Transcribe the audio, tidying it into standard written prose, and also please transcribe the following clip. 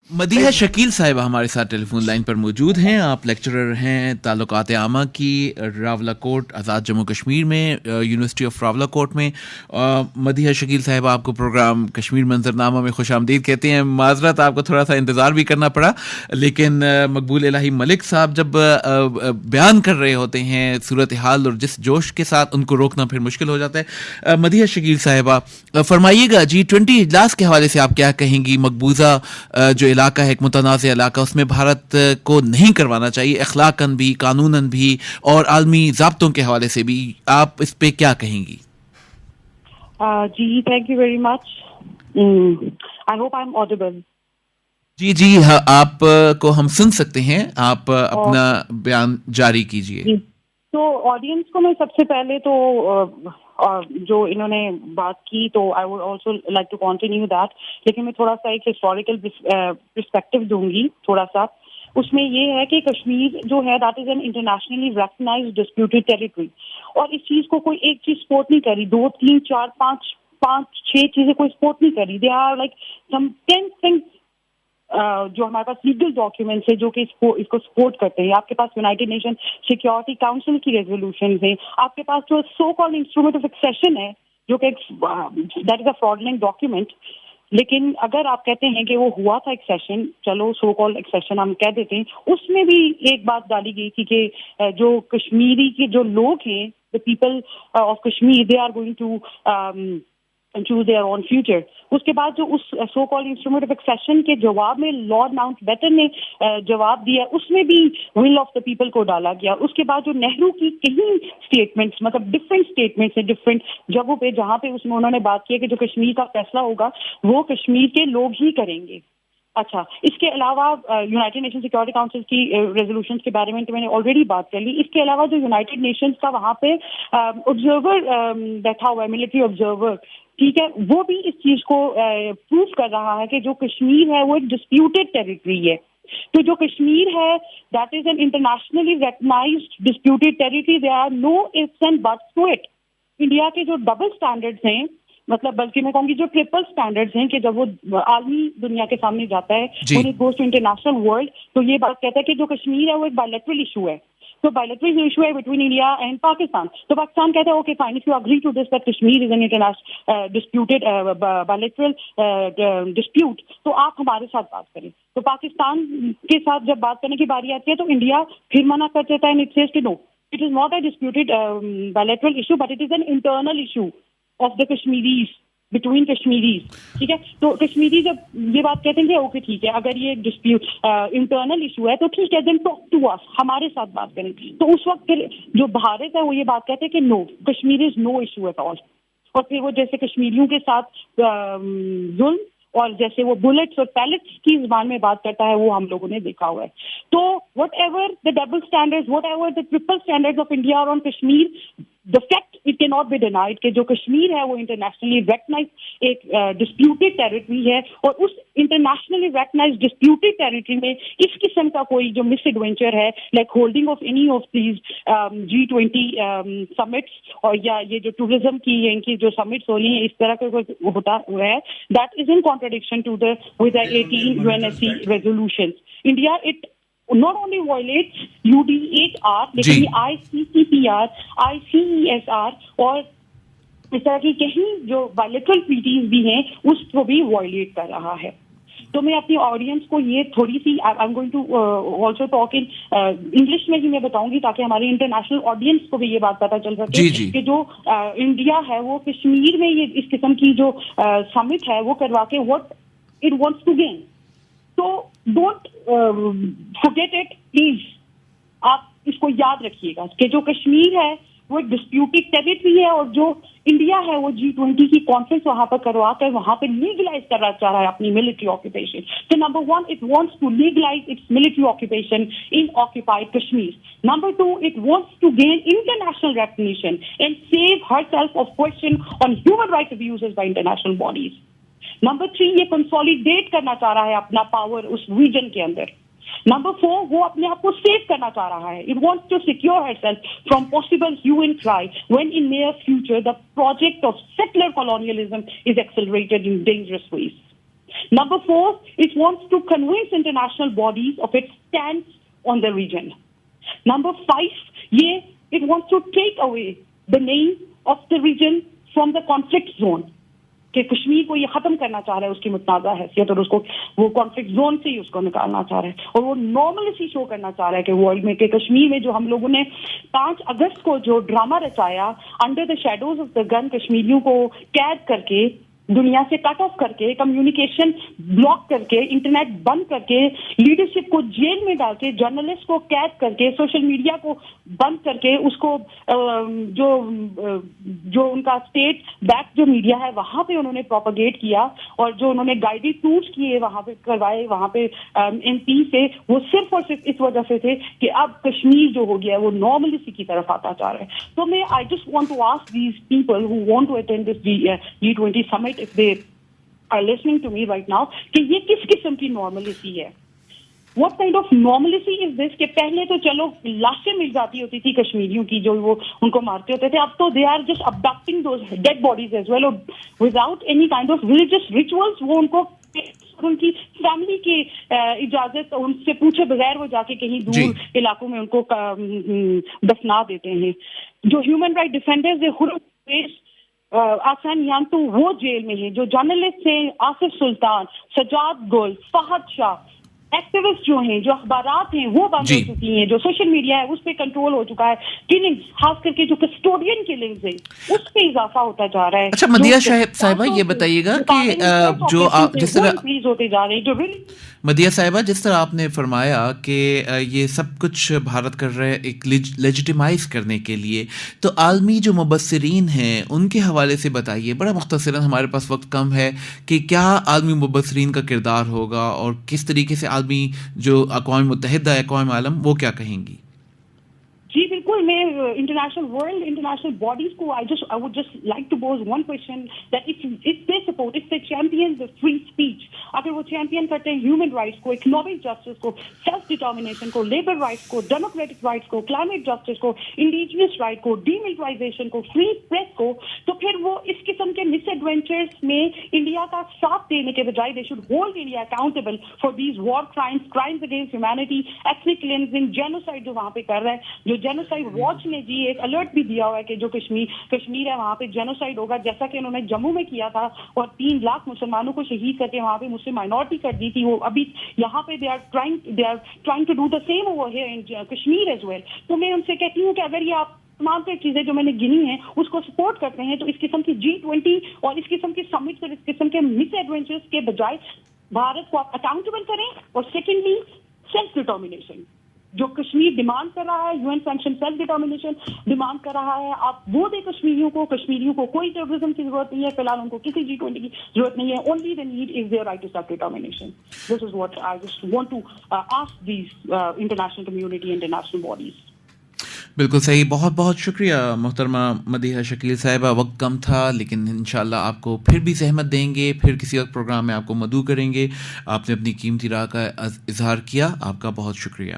مدیحہ شکیل صاحبہ ہمارے ساتھ ٹیلی فون لائن پر موجود ہیں. آپ لیکچرر ہیں تعلقات عامہ کی راولا کوٹ آزاد جموں کشمیر میں, یونیورسٹی آف راولا کوٹ میں. مدیحہ شکیل صاحبہ آپ کو پروگرام کشمیر منظرنامہ میں خوش آمدید کہتے ہیں. معذرت آپ کو تھوڑا سا انتظار بھی کرنا پڑا, لیکن مقبول الہی ملک صاحب جب بیان کر رہے ہوتے ہیں صورتحال اور جس جوش کے ساتھ, ان کو روکنا پھر مشکل ہو جاتا ہے. مدیحہ شکیل صاحبہ فرمائیے گا, G20 اجلاس کے حوالے سے آپ کیا کہیں گی؟ مقبوضہ جو علاقہ ہے, ایک متنازع علاقہ, اس میں بھارت کو نہیں کروانا چاہیے اخلاقاً بھی, قانوناً بھی, اور عالمی ضابطوں کے حوالے سے بھی. آپ اس پہ کیا کہیں گی؟ جی thank you very much. I hope I am audible. جی آپ کو ہم سن سکتے ہیں, آپ اپنا بیان جاری کیجیے. تو آڈینس کو میں سب سے پہلے تو جو انہوں نے بات کی, تو I would also like to continue that, لیکن میں تھوڑا سا ایک ہسٹوریکل پرسپیکٹو دوں گی تھوڑا سا. اس میں یہ ہے کہ کشمیر جو ہے that is an internationally recognised disputed territory, اور اس چیز کو کوئی ایک چیز سپورٹ نہیں کری, 2 3 4 5 6 چیزیں کوئی سپورٹ نہیں کری. They are like some 10 things جو ہمارے پاس لیگل ڈاکیومنٹس ہیں جو کہ اس کو سپورٹ کرتے ہیں. آپ کے پاس یونائٹڈ نیشن سیکورٹی کاؤنسل کی ریزولوشنز ہیں, آپ کے پاس جو سو کالڈ انسٹرومنٹ آف ایکسیشن ہے جو کہ دیٹ از اے فراڈلنٹ ڈاکیومنٹ. لیکن اگر آپ کہتے ہیں کہ وہ ہوا تھا ایکسیشن, چلو سو کالڈ ایکسیشن ہم کہہ دیتے ہیں, اس میں بھی ایک بات ڈالی گئی تھی کہ جو کشمیری کے جو لوگ ہیں, the people of Kashmir, they are going to choose their own future. اس کے بعد جو اس so called instrument of accession کے جواب میں لارڈ ماؤنٹ بیٹن نے جواب دیا, اس میں بھی ول آف دا پیپل کو ڈالا گیا. اس کے بعد جو نہرو کی کئی اسٹیٹمنٹس, مطلب ڈفرینٹ اسٹیٹمنٹس ہیں ڈفرینٹ جگہوں پہ, جہاں پہ اس میں انہوں نے بات کی کہ جو کشمیر کا فیصلہ ہوگا وہ کشمیر کے لوگ ہی کریں گے. اچھا, اس کے علاوہ یونائٹڈ نیشن سیکورٹی کاؤنسل کی ریزولوشنز کے بارے میں میں نے آلریڈی بات کر لی. اس کے علاوہ جو یونائٹڈ نیشنز کا وہاں پہ آبزرور بیٹھا ہوا ہے, ملٹری آبزرور, ٹھیک ہے, وہ بھی اس چیز کو پروف کر رہا ہے کہ جو کشمیر ہے وہ ایک ڈسپیوٹیڈ ٹیریٹری ہے. تو جو کشمیر ہے that is an internationally recognised disputed territory. There are no ifs and buts to it. India کے جو ڈبل اسٹینڈرڈس ہیں, مطلب بلکہ میں کہوں گی جو ٹرپل اسٹینڈرڈز ہیں, کہ جب وہ عالمی دنیا کے سامنے جاتا ہے, when it goes to international world, تو یہ بات کہتا ہے کہ جو کشمیر ہے وہ ایک بائلیٹرل ایشو ہے. تو بائلیٹرل ایشو ہے بٹوین انڈیا اینڈ پاکستان. تو پاکستان کہتا ہے okay fine, if you agree to this that Kashmir is an international disputed bilateral dispute, تو آپ ہمارے ساتھ بات کریں. تو پاکستان کے ساتھ جب بات کرنے کی باری آتی ہے تو انڈیا پھر منع کر دیتا ہے, اینڈ اٹ سیز کہ no, it is not a disputed bilateral issue but it is an internal issue of the Kashmiris, between Kashmiris. ٹھیک ہے, تو کشمیری جب یہ بات کہتے ہیں کہ اوکے ٹھیک ہے, اگر یہ ڈسپیوٹ انٹرنل ایشو ہے تو ٹھیک ہے, دین ٹاک ٹو اس, ہمارے ساتھ بات کریں. تو اس وقت پھر جو بھارت ہے وہ یہ بات کہتے ہیں کہ نو, کشمیر از نو ایشو ایٹ آل. اور پھر وہ جیسے کشمیریوں کے ساتھ ظلم اور جیسے وہ بلٹس اور پیلٹس کی زبان میں بات کرتا ہے, وہ ہم لوگوں نے دیکھا ہوا ہے. تو what ever the double standard, what ever the triple standard of India on Kashmir, the fact it cannot be denied کہ جو کشمیر ہے وہ انٹرنیشنلی ریکگنائز ایک ڈسپیوٹیڈ ٹیریٹری ہے, اور اس انٹرنیشنلی ریکگنائز ڈسپیوٹیڈ ٹیریٹری میں اس قسم کا کوئی جو مس ایڈونچر ہے, like holding of any of these G20 summits, اور یا یہ جو ٹورزم کی ان کی جو سمٹس ہو رہی ہیں اس طرح کا ہوتا ہوا ہے, that is in contradiction to the with 18 UNSC resolutions. India it not only violates UDHR لیکن ICCPR, ICESR اور اس طرح کی کہیں جو بائلیٹرل ٹریٹیز بھی ہیں اس کو بھی وائلیٹ کر رہا ہے. تو میں اپنی آڈینس کو یہ تھوڑی سی I am going to also talk in English میں ہی میں بتاؤں گی تاکہ ہماری انٹرنیشنل آڈینس کو بھی یہ بات پتہ چل سکے کہ جو انڈیا ہے وہ کشمیر میں یہ اس قسم کی جو سمٹ ہے وہ کروا کے what it wants to gain. تو ڈونٹ forget it پلیز, آپ اس کو یاد رکھیے گا کہ جو کشمیر ہے وہ ایک ڈسپیوٹیڈ ٹیریٹری ہے, اور جو انڈیا ہے وہ G20 کی کانفرنس وہاں پر کروا کر وہاں پہ لیگلائز کرنا چاہ رہا ہے اپنی ملٹری آکوپیشن. تو number 1 it wants to legalize its military occupation in occupied Kashmir. Number 2 it wants to gain international recognition and save herself of question on human rights abuses by international bodies. Number 3 یہ consolidate کرنا چاہ رہا ہے اپنا power اس region کے اندر. Number 4 وہ اپنے آپ کو سیو کرنا چاہ رہا ہے. It wants to secure herself from possible hue and cry when in near future the project of settler colonialism is accelerated in dangerous ways. Number 4, it wants to convince international bodies of its stance on the region. Number 5, it wants to take away the name of the region from the conflict zone. کہ کشمیر کو یہ ختم کرنا چاہ رہا ہے اس کی متنازع حیثیت اور اس کو وہ کانفلکٹ زون سے ہی اس کو نکالنا چاہ رہا ہے اور وہ نارملسی شو کرنا چاہ رہا ہے کہ ورلڈ میں کہ کشمیر میں جو ہم لوگوں نے 5 اگست کو جو ڈرامہ رچایا under the shadows of the gun کشمیریوں کو قید کر کے دنیا سے کٹ آف کر کے کمیونیکیشن بلاک کر کے انٹرنیٹ بند کر کے لیڈرشپ کو جیل میں ڈال کے جرنلسٹ کو قید کر کے سوشل میڈیا کو بند کر کے اس کو جو ان کا اسٹیٹ بیک جو میڈیا ہے وہاں پہ انہوں نے پروپیگیٹ کیا اور جو انہوں نے گائیڈڈ ٹورس کیے وہاں پہ کروائے وہاں پہ ایم پی سے وہ صرف اور صرف اس وجہ سے تھے کہ اب کشمیر جو ہو گیا ہے وہ نارملسی کی طرف آتا جا رہا ہے. تو میں I just want to ask these people who want to attend this G20 summit if they are listening to me right now کہ یہ کس قسم کی نارملسی ہے. What kind of normalcy is this کہ پہلے تو چلو لاشیں مل جاتی ہوتی تھی کشمیریوں کی جو وہ ان کو مارتے ہوتے تھے اب تو they are just abducting those dead bodies as well without any kind of religious rituals. وہ ان کو ان کی فیملی کی اجازت ان سے پوچھے بغیر وہ جا کے کہیں دور علاقوں میں ان کو دفنا دیتے ہیں. جو ہیومن رائٹ ڈیفینڈرز آسان یان تو وہ جیل میں ہیں جو جرنلسٹ ہیں آصف سلطان سجاد گل فہد شاہ ایکٹیوسٹ جو ہیں جو اخبارات ہیں وہ بند ہو چکی ہیں جو سوشل میڈیا ہے اس پہ کنٹرول ہو چکا ہے کلنگز خاص کر کے جو کسٹوڈین کلنگز ہیں اس پہ اضافہ ہوتا جا رہا ہے. اچھا مدیحہ صاحبہ یہ بتائیے گا کہ جو جس طرح انکریز ہوتے جا رہے ہیں جو مدیحہ صاحبہ جس طرح آپ نے فرمایا کہ یہ سب کچھ بھارت کر رہے ایک لیجیٹیمائز کرنے کے لیے تو عالمی جو مبصرین ہیں ان کے حوالے سے بتائیے بڑا مختصراً ہمارے پاس وقت کم ہے کہ کیا عالمی مبصرین کا کردار ہوگا اور کس طریقے سے عالمی جو اقوام متحدہ اقوام عالم وہ کیا کہیں گی. جی بالکل میں انٹرنیشنل باڈیز کو I would just like to pose one question that if they support if they champion the free speech اگر وہ چیمپئن کرتے ہیں ہیومن رائٹس کو اکنامک جسٹس کو سیلف ڈٹرمنیشن کو لیبر رائٹس کو ڈیموکریٹک رائٹس کو کلائمیٹ جسٹس کو انڈیجنس رائٹ کو ڈی ملٹرائزیشن کو فری پریس کو تو پھر وہ اس قسم کے مس ایڈونچرز میں انڈیا کا ساتھ دینے کے بجائے they should hold India accountable for these war crimes against humanity ethnic cleansing genocide جو وہاں پہ کر رہا ہے جو جینوسائڈ واچ نے جی ایک الرٹ بھی دیا ہوا ہے کہ جو کشمیر ہے وہاں پہ جینوسائڈ ہوگا جیسا کہ انہوں نے جموں میں کیا تھا اور 3 لاکھ مسلمانوں کو شہید کر کے وہاں پہ مسلم مائنورٹی کر دی تھی وہ ابھی یہاں پہ they are trying to do the same over here in Kashmir as well. تو میں ان سے کہتی ہوں کہ اگر یہ آپ تمام تر چیزیں جو میں نے گنی ہیں اس کو سپورٹ کرتے ہیں تو اس قسم کی G20 اور اس قسم کی سمٹس اور اس قسم کے مس ایڈونچرز کے بجائے بھارت کو آپ اکاؤنٹیبل کریں اور سیکنڈلی سیلف ڈٹرمنیشن جو کشمیر ڈیمانڈ کر رہا ہے UN sanction self determination demand کر رہا ہے آپ وہ دے کشمیریوں کو کوئی ٹیررزم کی ضرورت نہیں ہے فی الحال ان کو کسی G20 کی ضرورت نہیں ہے only they need is their right to self determination. This is what I just want to ask these international community and international bodies. بالکل صحیح. بہت بہت شکریہ محترمہ مدیحہ شکیل صاحبہ. وقت کم تھا لیکن انشاءاللہ آپ کو پھر بھی زحمت دیں گے پھر کسی وقت پروگرام میں آپ کو مدعو کریں گے. آپ نے اپنی قیمتی رائے کا اظہار کیا. آپ کا بہت شکریہ.